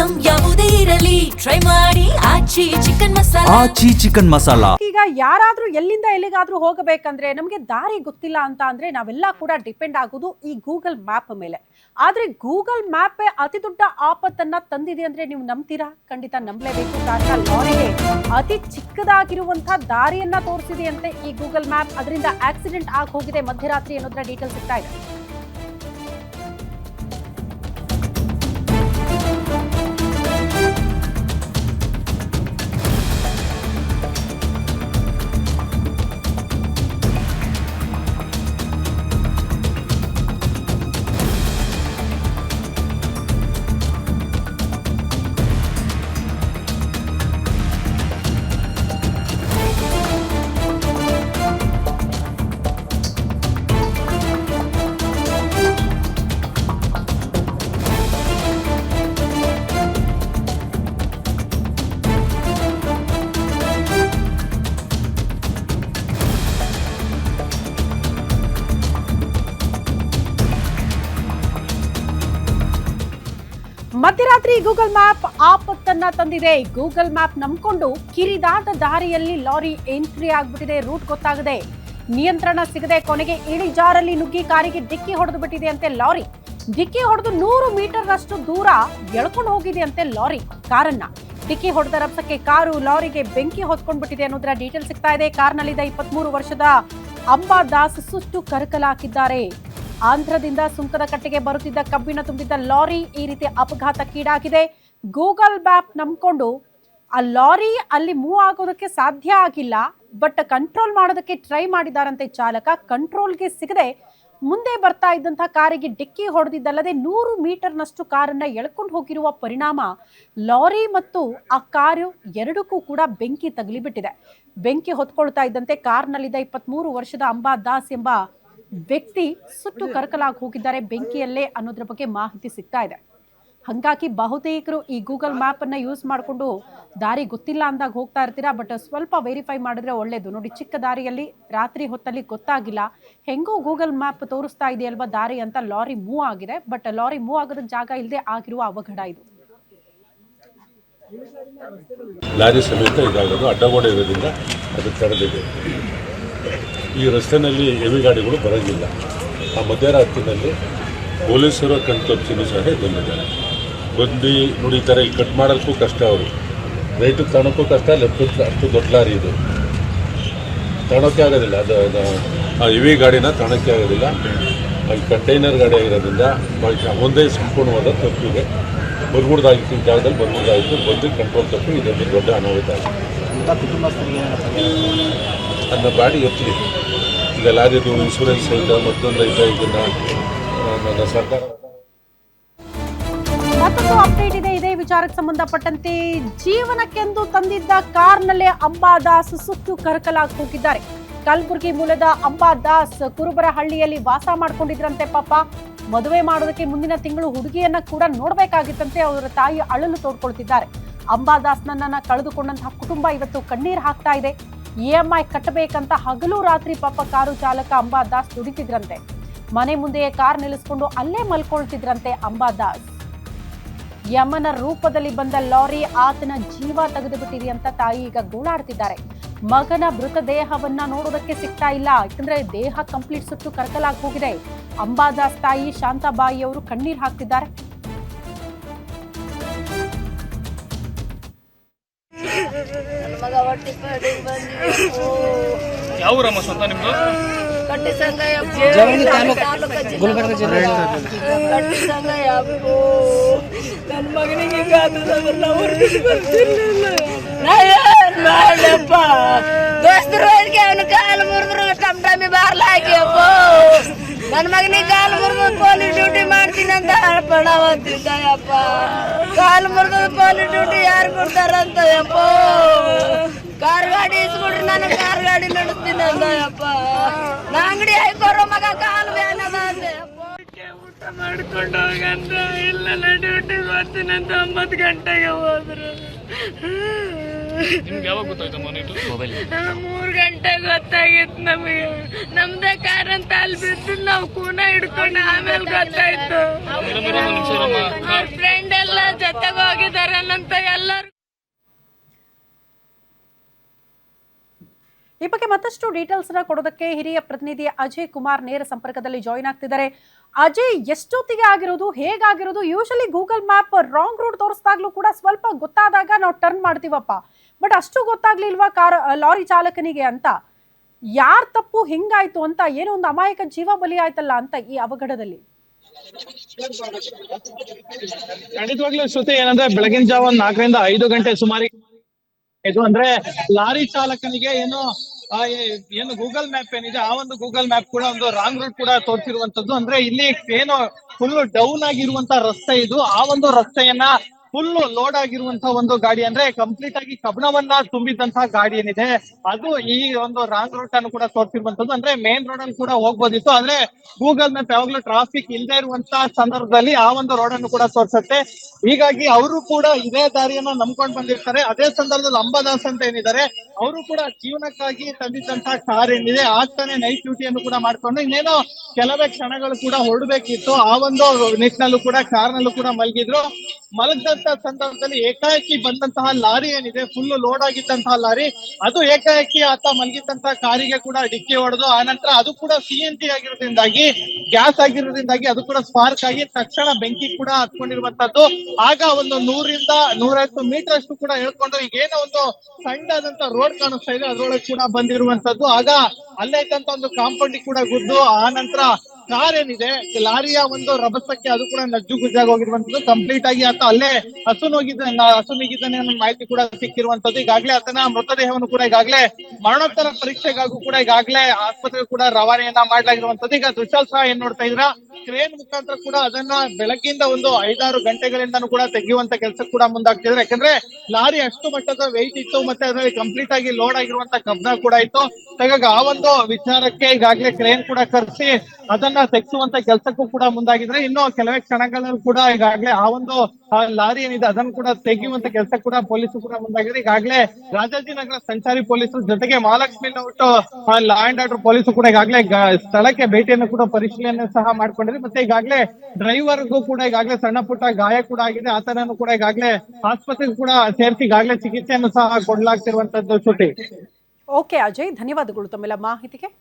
Item ಯಾವುದೇ ಇರಲಿ try ಮಾಡಿ ಆಚಿ ಚಿಕನ್ ಮಸಾಲಾ. ಆಚಿ ಚಿಕನ್ ಮಸಾಲಾ. ಈಗ ಯಾರಾದ್ರೂ ಎಲ್ಲಿಂದ ಎಲ್ಲಿಗಾದ್ರೂ ಹೋಗಬೇಕಂದ್ರೆ ನಮಗೆ ದಾರಿ ಗೊತ್ತಿಲ್ಲ ಅಂತ ಅಂದ್ರೆ ನಾವೆಲ್ಲ ಕೂಡ ಡಿಪೆಂಡ್ ಆಗೋದು ಈ ಗೂಗಲ್ ಮ್ಯಾಪ್ ಮೇಲೆ. ಆದ್ರೆ ಗೂಗಲ್ ಮ್ಯಾಪ್ ಅತಿ ದೊಡ್ಡ ಆಪತ್ತನ್ನ ತಂದಿದೆ ಅಂದ್ರೆ ನೀವು ನಂಬ್ತೀರಾ? ಖಂಡಿತ ನಂಬಲೇಬೇಕು. ಕಾರಣ ಲಾರಿಗೆ ಅತಿ ಚಿಕ್ಕದಾಗಿರುವಂತಹ ದಾರಿಯನ್ನ ತೋರಿಸಿದೆ ಅಂತೆ ಈ ಗೂಗಲ್ ಮ್ಯಾಪ್. ಅದರಿಂದ ಆಕ್ಸಿಡೆಂಟ್ ಆಗಿ ಹೋಗಿದೆ ಮಧ್ಯರಾತ್ರಿ ಅನ್ನೋದ್ರ ಡೀಟೇಲ್ ಸಿಗ್ತಾ ಇದೆ. ಮಧ್ಯರಾತ್ರಿ ಗೂಗಲ್ ಮ್ಯಾಪ್ ಆಪತ್ತನ್ನ ತಂದಿದೆ. ಗೂಗಲ್ ಮ್ಯಾಪ್ ನಂಬಿಕೊಂಡು ಕಿರಿದಾದ ದಾರಿಯಲ್ಲಿ ಲಾರಿ ಎಂಟ್ರಿ ಆಗ್ಬಿಟ್ಟಿದೆ. ರೂಟ್ ಗೊತ್ತಾಗದೆ ನಿಯಂತ್ರಣ ಸಿಗದೆ ಕೊನೆಗೆ ಇಳಿಜಾರಲ್ಲಿ ನುಗ್ಗಿ ಕಾರಿಗೆ ಡಿಕ್ಕಿ ಹೊಡೆದು ಬಿಟ್ಟಿದೆ ಅಂತೆ. ಲಾರಿ ಡಿಕ್ಕಿ ಹೊಡೆದು 100 ಮೀಟರ್ ಅಷ್ಟು ದೂರ ಎಳ್ಕೊಂಡು ಹೋಗಿದೆ ಅಂತೆ ಲಾರಿ ಕಾರನ್ನ. ಡಿಕ್ಕಿ ಹೊಡೆದ ರಭಸಕ್ಕೆ ಕಾರು ಲಾರಿಗೆ ಬೆಂಕಿ ಹೊತ್ಕೊಂಡ್ಬಿಟ್ಟಿದೆ ಅನ್ನೋದರ ಡೀಟೇಲ್ ಸಿಗ್ತಾ ಇದೆ. ಕಾರ್ನಲ್ಲಿದ್ದ 23 ವರ್ಷದ ಅಂಬಾದಾಸ್ ಸುಟ್ಟು ಕರಕಲಾಕಿದ್ದಾರೆ. ಆಂಧ್ರದಿಂದ ಸುಂಕದ ಕಟ್ಟೆಗೆ ಬರುತ್ತಿದ್ದ ಕಬ್ಬಿಣ ತುಂಬಿದ್ದ ಲಾರಿ ಈ ರೀತಿ ಅಪಘಾತಕ್ಕೀಡಾಗಿದೆ. ಗೂಗಲ್ ಮ್ಯಾಪ್ ನಂಬಿಕೊಂಡು ಆ ಲಾರಿ ಅಲ್ಲಿ ಮೂವ್ ಆಗೋದಕ್ಕೆ ಸಾಧ್ಯ ಆಗಿಲ್ಲ, ಬಟ್ ಕಂಟ್ರೋಲ್ ಮಾಡೋದಕ್ಕೆ ಟ್ರೈ ಮಾಡಿದಾರಂತೆ ಚಾಲಕ. ಕಂಟ್ರೋಲ್ಗೆ ಸಿಗದೆ ಮುಂದೆ ಬರ್ತಾ ಇದ್ದಂತಹ ಕಾರಿಗೆ ಡಿಕ್ಕಿ ಹೊಡೆದಿದ್ದಲ್ಲದೆ 100 ಮೀಟರ್ನಷ್ಟು ಕಾರನ್ನ ಎಳ್ಕೊಂಡು ಹೋಗಿರುವ ಪರಿಣಾಮ ಲಾರಿ ಮತ್ತು ಆ ಕಾರು ಎರಡಕ್ಕೂ ಕೂಡ ಬೆಂಕಿ ತಗುಲಿಬಿಟ್ಟಿದೆ. ಬೆಂಕಿ ಹೊತ್ಕೊಳ್ತಾ ಇದ್ದಂತೆ ಕಾರ್ನಲ್ಲಿದ್ದ 23 ವರ್ಷದ ಅಂಬಾದಾಸ್ ಎಂಬ ವ್ಯಕ್ತಿ ಸುಟ್ಟು ಕರಕಲಾಗಿ ಹೋಗಿದ್ದಾರೆ ಬೆಂಕಿಯಲ್ಲೇ ಅನ್ನೋದ್ರ ಬಗ್ಗೆ ಮಾಹಿತಿ ಸಿಗ್ತಾ ಇದೆ. ಹಾಗಾಗಿ ಬಹುತೇಕರು ಈ ಗೂಗಲ್ ಮ್ಯಾಪ್ ಅನ್ನ ಯೂಸ್ ಮಾಡಿಕೊಂಡು ದಾರಿ ಗೊತ್ತಿಲ್ಲ ಅಂದಾಗ ಹೋಗ್ತಾ ಇರ್ತೀರಾ, ಬಟ್ ಸ್ವಲ್ಪ ವೆರಿಫೈ ಮಾಡಿದ್ರೆ ಒಳ್ಳೇದು. ನೋಡಿ, ಚಿಕ್ಕ ದಾರಿಯಲ್ಲಿ ರಾತ್ರಿ ಹೊತ್ತಲ್ಲಿ ಗೊತ್ತಾಗಿಲ್ಲ, ಹೆಂಗೋ ಗೂಗಲ್ ಮ್ಯಾಪ್ ತೋರಿಸ್ತಾ ಇದೆಯಲ್ವಾ ದಾರಿ ಅಂತ ಲಾರಿ ಮೂವ್ ಆಗಿದೆ. ಬಟ್ ಲಾರಿ ಮೂವ್ ಆಗೋದಕ್ಕೆ ಜಾಗ ಇಲ್ಲದೆ ಆಗಿರುವ ಅವಘಡ ಇದು. ಲಾರಿ ಸಮೇತ ಇದಾಗೋದು ಅಡ್ಡಗೋಡೆ ಇರೋದ್ರಿಂದ ಅದು ತಡೆದಿದೆ. ಈ ರಸ್ತೆಯಲ್ಲಿ ಹೆವಿ ಗಾಡಿಗಳು ಬರೋಂಗಿಲ್ಲ. ಆ ಮಧ್ಯರಾತ್ರಿನಲ್ಲಿ ಪೊಲೀಸರು ಕಣ್ತಪ್ಪಿಸಿನೂ ಸಹ ಬಂದಿದ್ದಾರೆ. ಬಂದು ನೋಡಿ, ಈ ಥರ ಇಲ್ಲಿ ಕಟ್ ಮಾಡೋಕ್ಕೂ ಕಷ್ಟ, ಅವರು ರೈಟಿಗೆ ತಗೊಳಕ್ಕೂ ಕಷ್ಟ, ಲೆಫ್ಟ್ ಅಷ್ಟು ದೊಡ್ಡ ಲಾರಿ ಇದು ತಗೊಳಕ್ಕೆ ಆಗೋದಿಲ್ಲ. ಅದು ಆ ಹೆವಿ ಗಾಡಿನ ತಗೊಳಕ್ಕೆ ಆಗೋದಿಲ್ಲ. ಅಲ್ಲಿ ಕಂಟೈನರ್ ಗಾಡಿ ಆಗಿರೋದ್ರಿಂದ ಒಂದೇ ಸಂಪೂರ್ಣವಾದ ತಪ್ಪಿಗೆ ಬರ್ಗುಡ್ದಾಗಿತ್ತು, ಜಾಗದಲ್ಲಿ ಬರ್ಗುಡ್ದಾಗಿತ್ತು, ಬಂದು ಕಂಟ್ರೋಲ್ ತಪ್ಪು ಇದೊಂದು ದೊಡ್ಡ ಅನಾಹುತ ಅದನ್ನ ಬಾಡಿ ಎತ್ತಲಿ. ಈಗ ಲಾರಿದು ಇನ್ಶೂರೆನ್ಸ್ ಐತೆ, ಮತ್ತೊಂದು ಐತೆ. ಇದನ್ನ ನನ್ನ ಸರ್ಕಾರ ಮತ್ತೊಂದು ಅಪ್ಡೇಟ್ ಇದೆ. ಇದೇ ವಿಚಾರಕ್ಕೆ ಸಂಬಂಧಪಟ್ಟಂತೆ ಜೀವನಕ್ಕೆಂದು ತಂದಿದ್ದ ಕಾರ್ನಲ್ಲೇ ಅಂಬಾದಾಸ್ ಸುಟ್ಟು ಕರಕಲಾಗಿ ಹೋಗಿದ್ದಾರೆ. ಕಲಬುರಗಿ ಮೂಲದ ಅಂಬಾದಾಸ್ ಕುರುಬರಹಳ್ಳಿಯಲ್ಲಿ ವಾಸ ಮಾಡ್ಕೊಂಡಿದ್ರಂತೆ. ಪಾಪ ಮದುವೆ ಮಾಡೋದಕ್ಕೆ ಮುಂದಿನ ತಿಂಗಳು ಹುಡುಗಿಯನ್ನ ಕೂಡ ನೋಡ್ಬೇಕಾಗಿತ್ತಂತೆ. ಅವರ ತಾಯಿ ಅಳಲು ತೋಡ್ಕೊಳ್ತಿದ್ದಾರೆ. ಅಂಬಾದಾಸ್ನನ್ನ ಕಳೆದುಕೊಂಡಂತಹ ಕುಟುಂಬ ಇವತ್ತು ಕಣ್ಣೀರು ಹಾಕ್ತಾ ಇದೆ. EMI ಕಟ್ಟಬೇಕಂತ ಹಗಲು ರಾತ್ರಿ ಪಾಪ ಕಾರು ಚಾಲಕ ಅಂಬಾದಾಸ್ ದುಡಿತಿದ್ರಂತೆ. ಮನೆ ಮುಂದೆಯೇ ಕಾರ್ ನಿಲ್ಲಿಸ್ಕೊಂಡು ಅಲ್ಲೇ ಮಲ್ಕೊಳ್ತಿದ್ರಂತೆ ಅಂಬಾದಾಸ್. ಯಮನ ರೂಪದಲ್ಲಿ ಬಂದ ಲಾರಿ ಆತನ ಜೀವ ತೆಗೆದು ಬಿಟ್ಟಿದೆ ಅಂತ ತಾಯಿ ಈಗ ಗೋಳಾಡ್ತಿದ್ದಾರೆ. ಮಗನ ಮೃತದೇಹವನ್ನ ನೋಡೋದಕ್ಕೆ ಸಿಗ್ತಾ ಇಲ್ಲ, ಯಾಕಂದ್ರೆ ದೇಹ ಕಂಪ್ಲೀಟ್ ಸುಟ್ಟು ಕರಕಲಾಗಿ ಹೋಗಿದೆ. ಅಂಬಾದಾಸ್ ತಾಯಿ ಶಾಂತಾಬಾಯಿ ಅವರು ಕಣ್ಣೀರು ಹಾಕ್ತಿದ್ದಾರೆ. ಯಾವ ಊರಮ್ಮ ಸ್ವಂತ ನಿಮ್ದು? ಕಟ್ಟಿ ಸಂಗಯ್ಯ ಗುಲ್ಬರ್ಗ ಜಿಲ್ಲೆ. ಕಟ್ಟಿ ಸಂಗಯ್ಯ ನನ್ನ ಮಗನಿಗೆ ಮಾಡಪ್ಪ ದೋಸ್ತರು ಅವನ ಕಾಲು ಮುರಿದ್ರು ಟಮ್ ಟಮಿ ಬಾರ್ಲಾಕ್ಯಪ್ಪ. ನನ್ನ ಮಗನಿಗೆ ಕಾಲು ಮುರಿದು ಪೊಲೀಸ್ ಡ್ಯೂಟಿ ಮಾಡ್ತೀನಿ ಅಂತ ಪಣವಂತಿದ್ದಯಪ್ಪ. ಕಾಲು ಮುರಿದು ಪೊಲೀಸ್ ಡ್ಯೂಟಿ ಯಾರು ಕೊಡ್ತಾರಂತ ಯಪ್ಪ. ಕಾರ್ ಗಾಡಿ ಇಸ್ಕೊಡ್ರಿ, ನಾನು ಕಾರ್ ಗಾಡಿ ನಡೆಸ್ತೀನಿ ಅಂದಯಪ್ಪ. ನಾ ಅಂಗಡಿ ಹಾಕೋರೋ ಮಗ ಕಾಲು ಬ್ಯಾನದ ಅಂದೆ. ಊಟ ಮಾಡ್ಕೊಂಡು ಹೋಗಂತ ಇಲ್ಲ, ಡ್ಯೂಟಿ ಮಾಡ್ತೀನಂತ 9 ಗಂಟೆಗೆ ಹೋದ್ರು. ನಿಮ್ಗೆ ಯಾವಾಗ ಗೊತ್ತಾಯ್ತಮ್ಮ? 3 ಗಂಟೆಗೆ ಗೊತ್ತಾಗಿತ್ತು ನಮಗೆ. ನಮ್ದೇ ಕಾರ್ ಅಂತ ಅಲ್ಲಿ ಬಿದ್ದು ನಾವು ಕೂನ ಹಿಡ್ಕೊಂಡು ಆಮೇಲೆ ಗೊತ್ತಾಯ್ತು. ಫ್ರೆಂಡ್ ಎಲ್ಲ ಜೊತೆಗೆ ಹೋಗಿದ್ದಾರೆ. ಈ ಬಗ್ಗೆ ಮತ್ತಷ್ಟು ಡೀಟೇಲ್ಸ್ ನ ಕೊಡೋದಕ್ಕೆ ಹಿರಿಯ ಪ್ರತಿನಿಧಿ ಅಜಯ್ ಕುಮಾರ್ ನೇರ ಸಂಪರ್ಕದಲ್ಲಿ ಜಾಯಿನ್ ಆಗ್ತಿದ್ದಾರೆ. ಅಜಯ್, ಎಷ್ಟೊತ್ತಿಗೆ ಆಗಿರೋದು, ಹೇಗಾಗಿರೋದು? Usually Google map wrong route ತೋರಿಸಿದಾಗ್ಲೂ ಕೂಡ ಸ್ವಲ್ಪ ಗೊತ್ತಾದಾಗ ನಾವು ಟರ್ನ್ ಮಾಡ್ತೀವಪ್ಪ, ಬಟ್ ಅಷ್ಟು ಗೊತ್ತಾಗ್ಲಿಲ್ವಾ ಲಾರಿ ಚಾಲಕನಿಗೆ ಅಂತ? ಯಾರ್ ತಪ್ಪು, ಹಿಂಗಾಯ್ತು ಅಂತ? ಏನೋ ಒಂದು ಅಮಾಯಕ ಜೀವ ಬಲಿ ಆಯ್ತಲ್ಲ ಅಂತ ಈ ಅವಘಡದಲ್ಲಿ. ಖಂಡಿತವಾಗ್ಲೂ ಶ್ರುತಿ, ಏನಂದ್ರೆ ಬೆಳಗಿನ ಜಾವ 4 ರಿಂದ 5 ಗಂಟೆ ಸುಮಾರಿಗೆ ಇದು ಅಂದ್ರೆ ಲಾರಿ ಚಾಲಕನಿಗೆ ಏನು ಗೂಗಲ್ ಮ್ಯಾಪ್ ಏನಿದೆ ಆ ಒಂದು ಗೂಗಲ್ ಮ್ಯಾಪ್ ಕೂಡ ಒಂದು ರಾಂಗ್ ರೂಟ್ ಕೂಡ ತೋರಿಸಿರುವಂತದ್ದು. ಅಂದ್ರೆ ಇಲ್ಲಿ ಏನು ಫುಲ್ ಡೌನ್ ಆಗಿರುವಂತ ರಸ್ತೆ ಇದು, ಆ ಒಂದು ರಸ್ತೆಯನ್ನ ಫುಲ್ ಲೋಡ್ ಆಗಿರುವಂತಹ ಒಂದು ಗಾಡಿ, ಅಂದ್ರೆ ಕಂಪ್ಲೀಟ್ ಆಗಿ ಕಬ್ಬಣವನ್ನ ತುಂಬಿದಂತಹ ಗಾಡಿ ಏನಿದೆ ಅದು ಈ ಒಂದು ರಾಂಗ್ ರೂಟ್ ಅನ್ನು ಕೂಡ ತೋರಿಸಿರುವಂತದ್ದು. ಅಂದ್ರೆ ಮೇನ್ ರೋಡ್ ಅಲ್ಲಿ ಕೂಡ ಹೋಗ್ಬೋದಿತ್ತು, ಆದ್ರೆ ಗೂಗಲ್ ಮ್ಯಾಪ್ ಯಾವಾಗ್ಲೂ ಟ್ರಾಫಿಕ್ ಇಲ್ಲದೆ ಇರುವಂತಹ ಸಂದರ್ಭದಲ್ಲಿ ಆ ಒಂದು ರೋಡ್ ಅನ್ನು ಕೂಡ ತೋರಿಸುತ್ತೆ. ಹೀಗಾಗಿ ಅವರು ಕೂಡ ಇದೇ ದಾರಿಯನ್ನ ನಂಬ್ಕೊಂಡು ಬಂದಿರ್ತಾರೆ. ಅದೇ ಸಂದರ್ಭದಲ್ಲಿ ಅಂಬಾದಾಸ್ ಅಂತ ಏನಿದ್ದಾರೆ ಅವರು ಕೂಡ ಜೀವನಕ್ಕಾಗಿ ತಂದಿದ್ದಂತಹ ಕಾರ್ ಏನಿದೆ ಆಗ್ತಾನೆ ನೈಟ್ ಡ್ಯೂಟಿಯನ್ನು ಕೂಡ ಮಾಡ್ಕೊಂಡು ಇನ್ನೇನೋ ಕೆಲವೇ ಕ್ಷಣಗಳು ಕೂಡ ಹೊರಡಬೇಕಿತ್ತು. ಆ ಒಂದು ನಿಟ್ಟಿನಲ್ಲೂ ಕೂಡ ಕಾರ್ನಲ್ಲೂ ಕೂಡ ಮಲಗಿದಂತ ಸಂದರ್ಭದಲ್ಲಿ ಏಕಾಏಕಿ ಬಂದಂತಹ ಲಾರಿ ಏನಿದೆ ಫುಲ್ ಲೋಡ್ ಆಗಿದ್ದಂತಹ ಲಾರಿ ಅದು ಏಕಾಏಕಿ ಆತ ಮಲಗಿದ್ದಂತಹ ಕಾರಿಗೆ ಕೂಡ ಡಿಕ್ಕಿ ಹೊಡೆದು ಆನಂತರ ಅದು ಕೂಡ CNG ಆಗಿರೋದ್ರಿಂದಾಗಿ, ಗ್ಯಾಸ್ ಆಗಿರೋದ್ರಿಂದಾಗಿ ಅದು ಕೂಡ ಸ್ಪಾರ್ಕ್ ಆಗಿ ತಕ್ಷಣ ಬೆಂಕಿ ಕೂಡ ಹತ್ಕೊಂಡಿರುವಂತದ್ದು. ಆಗ ಒಂದು 100 ರಿಂದ 150 ಮೀಟರ್ ಅಷ್ಟು ಕೂಡ ಹೇಳ್ಕೊಂಡು ಈಗೇನೋ ಒಂದು ಸಣ್ಣದಾದಂತ ರೋಡ್ ಕಾಣಿಸ್ತಾ ಇದೆ ಅದ್ರೊಳಗೆ ಕೂಡ ಬಂದಿರುವಂತದ್ದು. ಆಗ ಅಲ್ಲೇ ಇದ್ದಂತ ಒಂದು ಕಾಂಪೌಂಡ್ ಕೂಡ ಗುದ್ದು ಆ ನಂತರ ಕಾರ್ ಏನಿದೆ ಲಾರಿಯ ಒಂದು ರಭಸಕ್ಕೆ ಅದು ಕೂಡ ನಜ್ಜು ಗುಜ್ಜಾಗಿ ಹೋಗಿರುವಂತದ್ದು. ಕಂಪ್ಲೀಟ್ ಆಗಿ ಆತ ಅಲ್ಲೇ ಹಸುನಿಗಿದ್ದಾನೆ ಅನ್ನೋ ಮಾಹಿತಿ ಕೂಡ ಸಿಕ್ಕಿರುವಂತದ್ದು. ಈಗಾಗಲೇ ಆತನ ಮೃತದೇಹವನ್ನು ಕೂಡ ಈಗಾಗಲೇ ಮರಣೋತ್ತರ ಪರೀಕ್ಷೆಗಾಗೂ ಕೂಡ ಈಗಾಗಲೇ ಆಸ್ಪತ್ರೆಗೆ ಕೂಡ ರವಾನೆಯನ್ನ ಮಾಡಲಾಗಿರುವಂತದ್ದು. ಈಗ ದೃಶ್ಯಾಲ್ ಸಹ ಏನ್ ನೋಡ್ತಾ ಇದ್ರ ಕ್ರೇನ್ ಮುಖಾಂತರ ಕೂಡ ಅದನ್ನ ಬೆಳಗ್ಗಿಂದ ಒಂದು 5-6 ಗಂಟೆಗಳಿಂದನೂ ಕೂಡ ತೆಗೆಯುವಂತ ಕೆಲಸ ಕೂಡ ಮುಂದಾಗ್ತಿದ್ರೆ. ಯಾಕಂದ್ರೆ ಲಾರಿ ಅಷ್ಟು ಮಟ್ಟದ ವೆಯ್ಟ್ ಇತ್ತು, ಮತ್ತೆ ಅದರಲ್ಲಿ ಕಂಪ್ಲೀಟ್ ಆಗಿ ಲೋಡ್ ಆಗಿರುವಂತ ಕಬ್ಬಣ ಕೂಡ ಇತ್ತು. ಹಾಗಾಗಿ ಆ ಒಂದು ವಿಚಾರಕ್ಕೆ ಈಗಾಗಲೇ ಕ್ರೇನ್ ಕೂಡ ಕರೆಸಿ ಅದನ್ನ ತೆಗೆಸುವಂತ ಕೆಲಸಕ್ಕೂ ಕೂಡ ಮುಂದಾಗಿದ್ರೆ. ಇನ್ನು ಕೆಲವೇ ಕ್ಷಣಗಳಲ್ಲಿ ಕೂಡ ಈಗಾಗಲೇ ಆ ಒಂದು ಲಾರಿ ಏನಿದೆ ಅದನ್ನು ಕೂಡ ತೆಗೆಯುವಂತ ಕೆಲಸ ಕೂಡ ಪೊಲೀಸರು ಕೂಡ ಮುಂದಾಗಿದ್ರೆ. ಈಗಾಗಲೇ ರಾಜಾಜಿನಗರ ಸಂಚಾರಿ ಪೊಲೀಸರು ಜೊತೆಗೆ ಮಹಾಲಕ್ಷ್ಮಿ ಲಾ ಅಂಡ್ ಆರ್ಡರ್ ಪೊಲೀಸರು ಕೂಡ ಈಗಾಗಲೇ ಸ್ಥಳಕ್ಕೆ ಭೇಟಿಯನ್ನು ಕೂಡ ಪರಿಶೀಲನೆ ಸಹ ಮಾಡ್ಕೊಂಡಿದ್ರು. ಮತ್ತೆ ಈಗಾಗಲೇ ಡ್ರೈವರ್ಗೂ ಕೂಡ ಈಗಾಗಲೇ ಸಣ್ಣ ಪುಟ್ಟ ಗಾಯ ಕೂಡ ಆಗಿದೆ, ಆತನನ್ನು ಕೂಡ ಈಗಾಗಲೇ ಆಸ್ಪತ್ರೆಗೆ ಕೂಡ ಸೇರಿಸಿ ಈಗಾಗಲೇ ಚಿಕಿತ್ಸೆಯನ್ನು ಸಹ ಕೊಡಲಾಗ್ತಿರುವಂತದ್ದು. ಶ್ರುತಿ. ಓಕೆ ಅಜಯ್, ಧನ್ಯವಾದಗಳು ತಮ್ಮೆಲ್ಲ ಮಾಹಿತಿಗೆ.